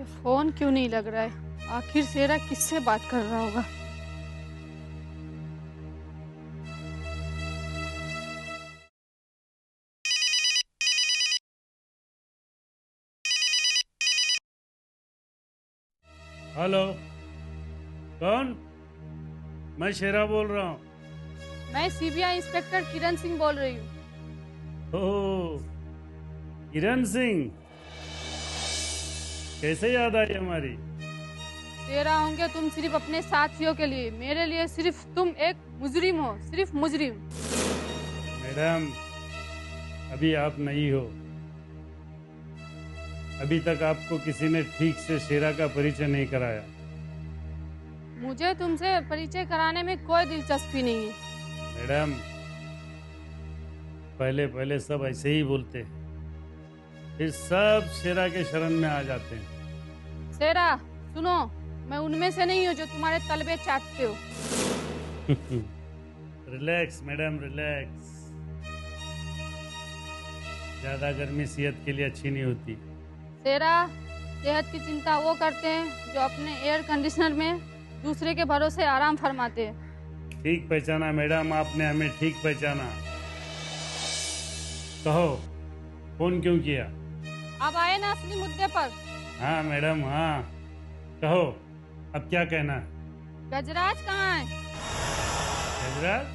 ये फोन क्यों नहीं लग रहा है? आखिर शेरा किससे बात कर रहा होगा? हेलो, कौन? मैं शेरा बोल रहा हूँ। मैं सीबीआई इंस्पेक्टर किरण सिंह बोल रही हूँ। ओह, किरण सिंह, कैसे याद आई हमारी? शेरा होंगे तुम सिर्फ अपने साथियों के लिए, मेरे लिए सिर्फ तुम एक मुजरिम हो, सिर्फ मुजरिम। मैडम, अभी आप नहीं हो। अभी तक आपको किसी ने ठीक से शेरा का परिचय नहीं कराया। मुझे तुमसे परिचय कराने में कोई दिलचस्पी नहीं है। मैडम, पहले पहले सब ऐसे ही बोलते हैं, फिर सब शेरा के शरण में आ जाते हैं। शेरा सुनो, मैं उनमें से नहीं हूँ जो तुम्हारे तलबे चाटते हो। Relax madam, relax. ज्यादा गर्मी सेहत के लिए अच्छी नहीं होती। शेरा, सेहत की चिंता वो करते हैं जो अपने एयर कंडीशनर में दूसरे के भरोसे आराम फरमाते हैं। ठीक पहचाना मैडम, आपने हमें ठीक पहचाना। कहो, फोन क्यों किया? अब आए ना असली मुद्दे पर। हाँ मैडम, हाँ, कहो, अब क्या कहना है? गजराज कहाँ है? गजराज?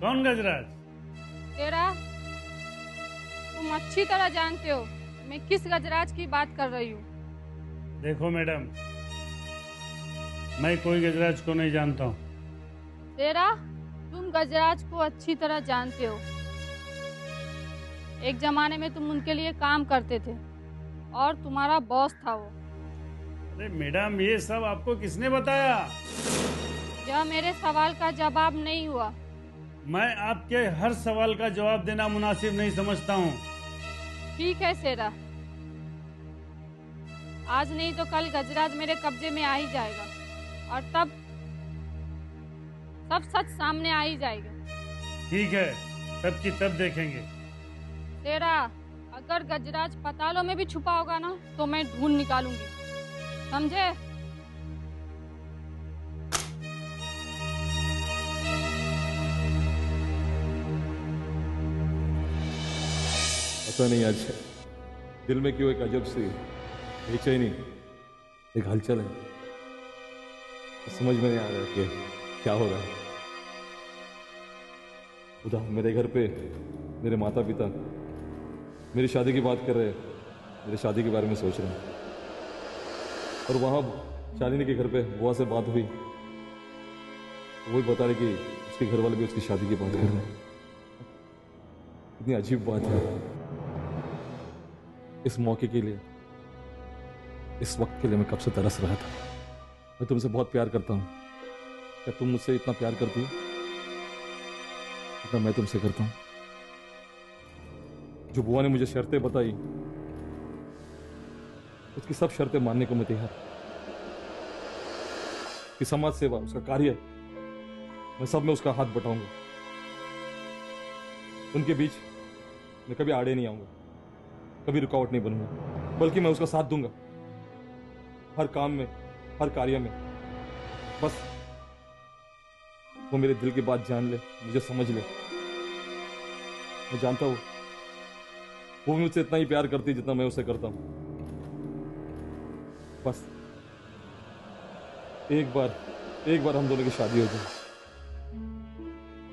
कौन गजराज? शेरा, तुम अच्छी तरह जानते हो मैं किस गजराज की बात कर रही हूँ। देखो मैडम, मैं कोई गजराज को नहीं जानता हूँ। शेरा, तुम गजराज को अच्छी तरह जानते हो। एक जमाने में तुम उनके लिए काम करते थे और तुम्हारा बॉस था वो। अरे मैडम, ये सब आपको किसने बताया? यह मेरे सवाल का जवाब नहीं हुआ। मैं आपके हर सवाल का जवाब देना मुनासिब नहीं समझता हूँ। ठीक है शेरा, आज नहीं तो कल गजराज मेरे कब्जे में आ ही जाएगा और तब सब सच सामने आ ही जाएगा। ठीक है, तब की तब देखेंगे। शेरा, अगर गजराज पतालों में भी छुपा होगा ना तो मैं ढूंढ निकालूंगी, समझे? पता नहीं आज दिल में क्यों एक अजब सी बेचैनी, एक हलचल है। समझ में नहीं आ रहा कि क्या हो रहा है। खुदा, मेरे घर पे मेरे माता पिता मेरी शादी की बात कर रहे हैं, मेरी शादी के बारे में सोच रहे हैं। और वहाँ शालिनी के घर पे बुआ से बात हुई, वही बता रहे कि उसके घर वाले भी उसकी शादी की बात कर रहे हैं। इतनी अजीब बात है। इस मौके के लिए, इस वक्त के लिए मैं कब से तरस रहा था। मैं तुमसे बहुत प्यार करता हूं। क्या तुम मुझसे इतना प्यार करती हो जितना मैं तुमसे करता हूं? जो बुआ ने मुझे शर्तें बताई, उसकी सब शर्तें मानने को मैं तैयार। कि समाज सेवा उसका कार्य, मैं सब में उसका हाथ बटाऊंगा। उनके बीच मैं कभी आड़े नहीं आऊंगा, कभी रुकावट नहीं बनूंगा, बल्कि मैं उसका साथ दूंगा हर काम में, हर कार्य में। बस वो मेरे दिल की बात जान ले, मुझे समझ ले। मैं जानता हूं वो मुझसे इतना ही प्यार करती जितना मैं उसे करता हूं। बस एक बार हम दोनों की शादी हो जाए,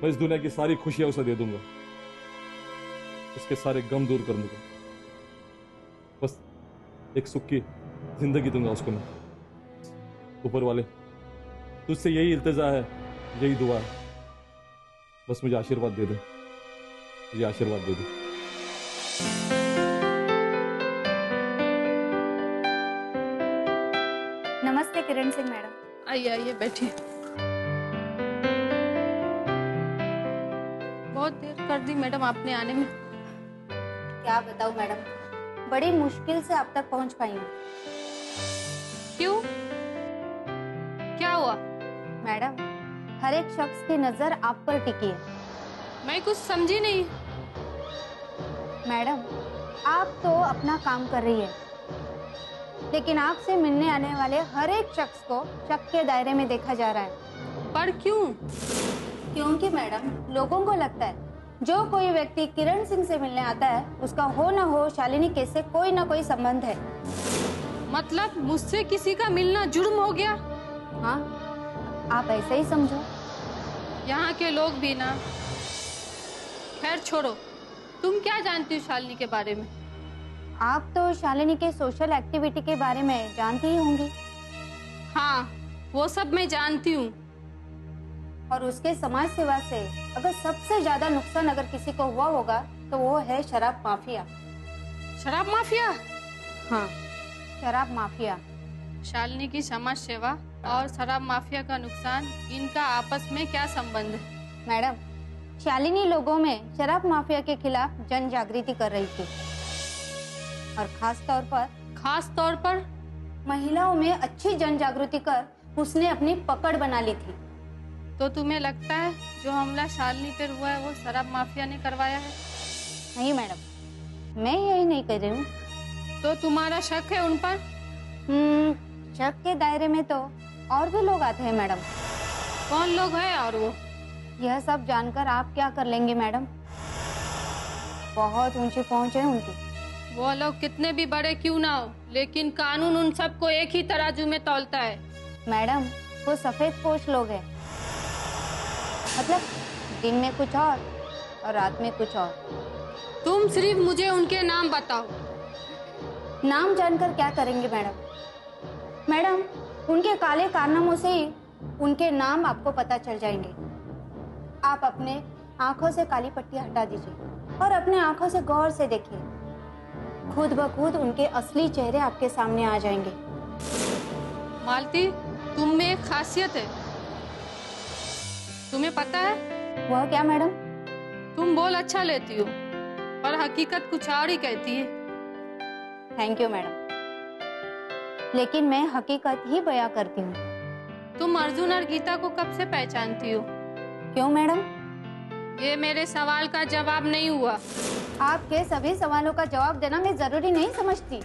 मैं इस दुनिया की सारी खुशियां उसे दे दूंगा, उसके सारे गम दूर कर दूंगा। बस एक सुख की जिंदगी दूंगा उसको मैं। ऊपर वाले, तुझसे यही इल्तिजा है, यही दुआ है। बस मुझे आशीर्वाद दे दे, मुझे आशीर्वाद दे दे। नमस्ते किरण सिंह मैडम। आइए आइए, बैठिए। बहुत देर कर दी मैडम आपने आने में। क्या बताऊं मैडम, बड़ी मुश्किल से आप तक पहुंच पाई हूँ। क्यों? क्या हुआ? मैडम, हर एक शख्स की नजर आप पर टिकी है। मैं कुछ समझी नहीं। मैडम, आप तो अपना काम कर रही है, लेकिन आपसे मिलने आने वाले हर एक शख्स को शक के दायरे में देखा जा रहा है। पर क्यों? क्योंकि मैडम, लोगों को लगता है जो कोई व्यक्ति किरण सिंह से मिलने आता है उसका हो न हो शालिनी केस से कोई ना कोई संबंध है। मतलब मुझसे किसी का मिलना जुर्म हो गया? हाँ, आप ऐसे ही समझो। यहाँ के लोग भी ना। खैर छोड़ो, तुम क्या जानती हो शालिनी के बारे में? आप तो शालिनी के सोशल एक्टिविटी के बारे में जानती ही होंगी। हाँ, वो सब मैं जानती हूँ। और उसके समाज सेवा से अगर सबसे ज्यादा नुकसान अगर किसी को हुआ होगा तो वो है शराब माफिया। शराब माफिया? हाँ, शराब माफिया। शालिनी की समाज सेवा और शराब माफिया का नुकसान, इनका आपस में क्या संबंध है? मैडम, शालिनी लोगों में शराब माफिया के खिलाफ जन जागृति कर रही थी और खास तौर पर महिलाओं में अच्छी जन जागृति कर उसने अपनी पकड़ बना ली थी। तो तुम्हें लगता है जो हमला शालिनी पर हुआ है वो शराब माफिया ने करवाया है? नहीं मैडम, मैं यही नहीं कह रही हूँ। तो तुम्हारा शक है उन पर? शक के दायरे में तो और भी लोग आते हैं मैडम। कौन लोग हैं और वो? यह सब जानकर आप क्या कर लेंगे मैडम? बहुत ऊंची पहुंच है उनकी। वो लोग कितने भी बड़े क्यों ना हो, लेकिन कानून उन सबको एक ही तराजू में तौलता है। मैडम, वो सफेद पोश लोग हैं। मतलब दिन में कुछ और रात में कुछ और। तुम सिर्फ मुझे उनके नाम बताओ। नाम जानकर क्या करेंगे मैडम? मैडम, उनके काले कारनामों से ही उनके नाम आपको पता चल जाएंगे। आप अपने आंखों से काली पट्टी हटा दीजिए और अपने आंखों से गौर से देखिए। खुद ब खुद उनके असली चेहरे आपके सामने आ जाएंगे। मालती, तुम में एक खासियत है, तुम्हें पता है? वह क्या मैडम? तुम बोल अच्छा लेती हो पर हकीकत कुछ और ही कहती है। थैंक यू मैडम, लेकिन मैं हकीकत ही बयां करती हूँ। तुम अर्जुन और गीता को कब से पहचानती हो? क्यों मैडम? ये मेरे सवाल का जवाब नहीं हुआ। आपके सभी सवालों का जवाब देना मैं जरूरी नहीं समझती।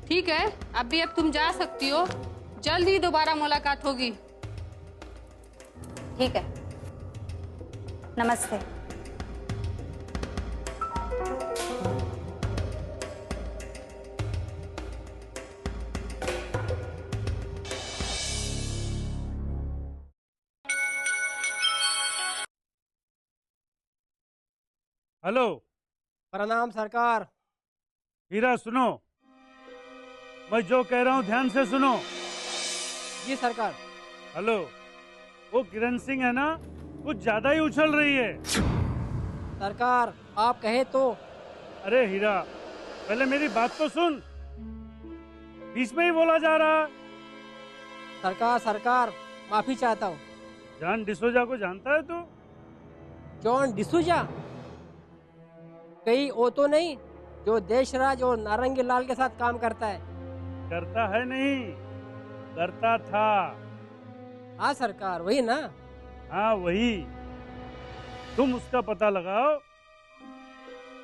ठीक है, अब तुम जा सकती हो। जल्द ही दोबारा मुलाकात होगी। ठीक है, नमस्ते। हेलो। प्रणाम सरकार। हीरा सुनो, मैं जो कह रहा हूँ ध्यान से सुनो। जी सरकार। हेलो, वो किरण सिंह है ना, कुछ ज्यादा ही उछल रही है। सरकार आप कहे तो। अरे हीरा, पहले मेरी बात तो सुन, बीच में ही बोला जा रहा। सरकार माफी चाहता हूँ। जॉन डिसोजा को जानता है तू? जॉन डिसूजा? कहीं वो तो नहीं जो देशराज और नारंगी लाल के साथ काम करता है? करता है नहीं, करता था। हाँ सरकार, वही ना? हाँ वही। तुम उसका पता लगाओ,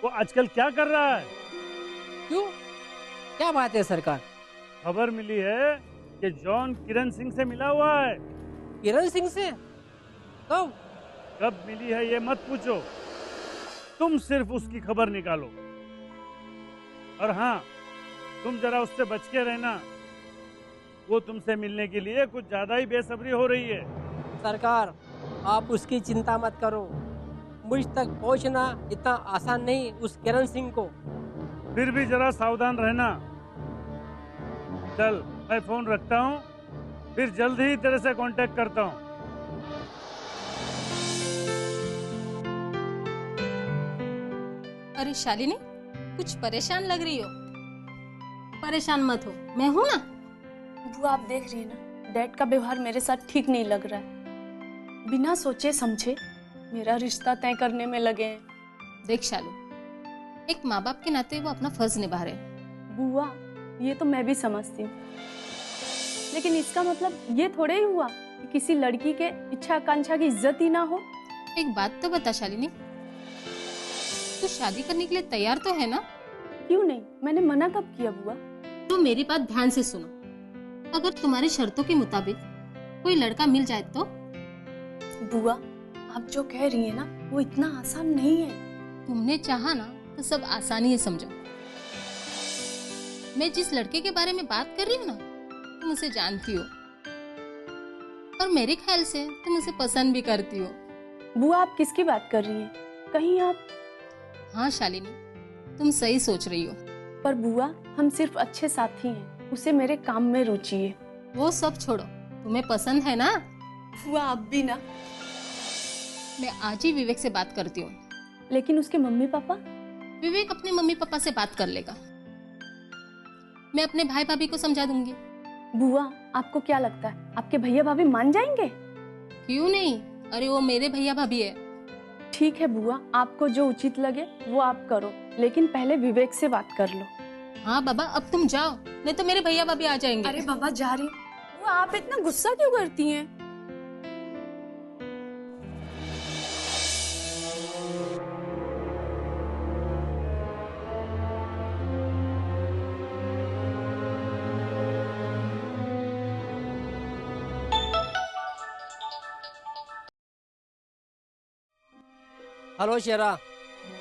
वो आजकल क्या कर रहा है। क्यों, क्या बात है सरकार? खबर मिली है कि जॉन किरण सिंह से मिला हुआ है। किरण सिंह से? कब? कब मिली है ये मत पूछो, तुम सिर्फ उसकी खबर निकालो। और हाँ, तुम जरा उससे बच के रहना, वो तुमसे मिलने के लिए कुछ ज्यादा ही बेसब्री हो रही है। सरकार आप उसकी चिंता मत करो, मुझ तक पहुंचना इतना आसान नहीं उस किरण सिंह को। फिर भी जरा सावधान रहना। चल, मैं फोन रखता हूँ, फिर जल्द ही तेरे से कांटेक्ट करता हूँ। अरे शालिनी, कुछ परेशान लग रही हो। परेशान मत हो, मैं हूं ना। बुआ आप देख रही है ना, डैड का व्यवहार मेरे साथ ठीक नहीं लग रहा है। बिना सोचे समझे मेरा रिश्ता तय करने में लगे हैं। देख शालू, एक माँ बाप के नाते वो अपना फर्ज निभा रहे हैं। बुआ ये तो मैं भी समझती हूँ, लेकिन इसका मतलब ये थोड़े ही हुआ कि किसी लड़की के इच्छा आकांक्षा की इज्जत ही ना हो। एक बात तो बता शालिनी, तू शादी करने के लिए तैयार तो है ना? क्यों नहीं, मैंने मना कब किया बुआ? तो मेरी बात ध्यान से सुनो। अगर तुम्हारी शर्तों के मुताबिक कोई लड़का मिल जाए तो? बुआ, आप जो कह रही हैं ना वो इतना आसान नहीं है। तुमने चाहा ना तो सब आसानी है समझो। मैं जिस लड़के के बारे में बात कर रही हूँ ना, तुम उसे जानती हो और मेरे ख्याल से तुम उसे पसंद भी करती हो। बुआ, आप किसकी बात कर रही हैं? कहीं आप... हाँ शालिनी, तुम सही सोच रही हो। पर बुआ, हम सिर्फ अच्छे साथी हैं, उसे मेरे काम में रुचि है। वो सब छोड़ो, तुम्हें पसंद है ना? बुआ, आप भी ना। मैं आज ही विवेक से बात करती हूँ। लेकिन उसके मम्मी पापा? विवेक अपने मम्मी पापा से बात कर लेगा। मैं अपने भाई भाभी को समझा दूंगी। बुआ, आपको क्या लगता है आपके भैया भाभी मान जाएंगे? क्यों नहीं, अरे वो मेरे भैया भाभी है। ठीक है बुआ, आपको जो उचित लगे वो आप करो, लेकिन पहले विवेक से बात कर लो। हाँ बाबा, अब तुम जाओ, नहीं तो मेरे भैया भाभी आ जाएंगे। अरे बाबा, जा रही हूँ। बुआ, आप इतना गुस्सा क्यों करती हैं? हेलो शेरा,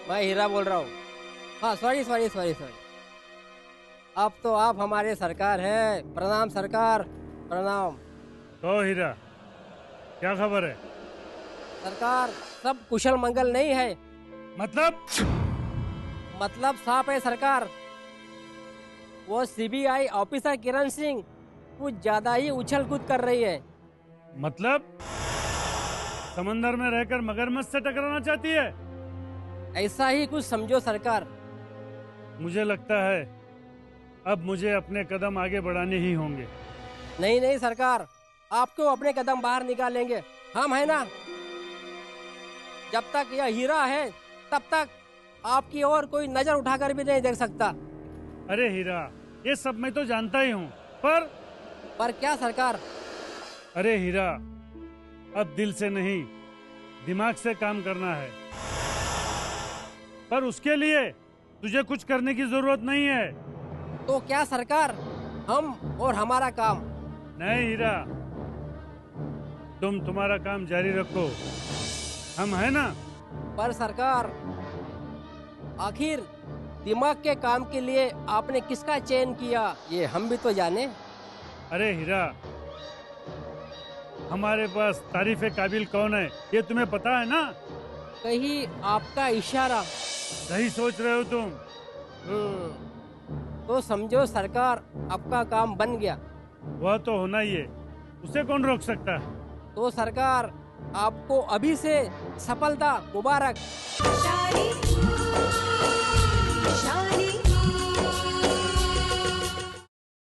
मैं हीरा बोल रहा हूँ। हाँ, सॉरी। अब तो आप हमारे सरकार है। प्रणाम सरकार, प्रणाम। तो हीरा, क्या खबर है? सरकार, सब कुशल मंगल नहीं है। मतलब साफ है सरकार। वो सीबीआई ऑफिसर किरण सिंह कुछ ज्यादा ही उछल कूद कर रही है। मतलब समंदर में रहकर मगरमच्छ से टकराना चाहती है? ऐसा ही कुछ समझो सरकार। मुझे लगता है अब मुझे अपने कदम आगे बढ़ाने ही होंगे। नहीं सरकार, आपको अपने कदम बाहर निकालेंगे, हम है ना। जब तक यह हीरा है तब तक आपकी और कोई नजर उठाकर भी नहीं देख सकता। अरे हीरा, ये सब मैं तो जानता ही हूँ, पर क्या सरकार? अरे हीरा, अब दिल से नहीं दिमाग से काम करना है। पर उसके लिए तुझे कुछ करने की जरूरत नहीं है। तो क्या सरकार, हम और हमारा काम? नहीं हीरा, तुम तुम्हारा काम जारी रखो, हम है ना। पर सरकार, आखिर दिमाग के काम के लिए आपने किसका चयन किया, ये हम भी तो जाने। अरे हीरा, हमारे पास तारीफे काबिल कौन है ये तुम्हें पता है ना। कहीं आपका इशारा। सही सोच रहे हो तुम। तो समझो सरकार, आपका काम बन गया। वह तो होना ही है, उसे कौन रोक सकता है। तो सरकार, आपको अभी से सफलता मुबारक।